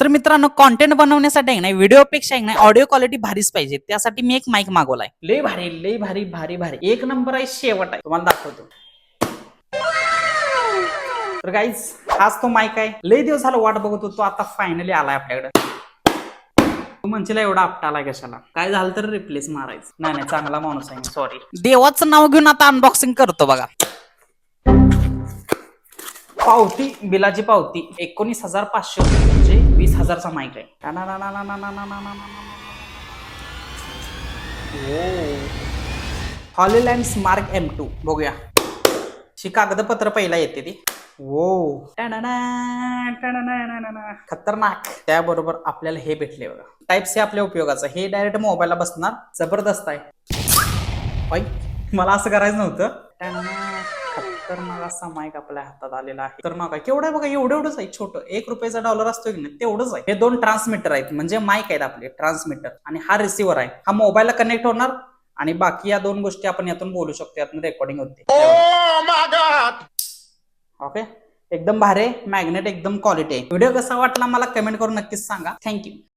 तर मित्रांनो कॉन्टेंट बनवण्यासाठी नाही व्हिडिओपेक्षा नाही ऑडिओ क्वालिटी भारीच पाहिजे, त्यासाठी मी एक माईक मागवलाय. लय भारी लय भारी भारी भारी एक नंबर आहे, शेवट आहे, तुम्हाला दाखवतो. तर गाईज हाच तो माईक आहे, लय दिवस झालं वाट बघत होतो, आता फायनली आलाय आपल्याकडे. तू म्हणशील एवढा आपटा आलाय कशाला, काय झालं तर रिप्लेस मारायचं. नाही नाही चांगला माणूस आहे, सॉरी. देवाचं नाव घेऊन आता अनबॉक्सिंग करतो बघा. पावती, बिलाची पावती 19,500 म्हणजे 20,000चा माईक आहे. हॉलीलँड स्मार्क M2 बघूया. शी कागदपत्र पहिला येते ती. वो खतरनाक. त्याबरोबर आपल्याला हे भेटले बघा, टाइप सी आपल्या उपयोगाचं. हे डायरेक्ट मोबाईलला बसणार, जबरदस्त आहे. मला असं करायचं नव्हतं. खतरनाक असा माईक आपल्या हातात आलेला आहे. तर मग केवढं आहे बघा, एवढंच आहे, छोटं $1 डॉलर असतो की नाही तेवढंच आहे. हे 2 ट्रान्समीटर आहेत, म्हणजे माईक आहेत आपले ट्रान्समीटर, आणि हा रिसिव्हर आहे. हा मोबाईलला कनेक्ट होणार आणि बाकी या 2 गोष्टी आपण यातून बोलू शकतो, यातून रेकॉर्डिंग होते. ओके, एकदम भारी मॅग्नेट, एकदम क्वालिटी आहे. व्हिडिओ कसा वाटला मला कमेंट करून नक्कीच सांगा. थँक्यू.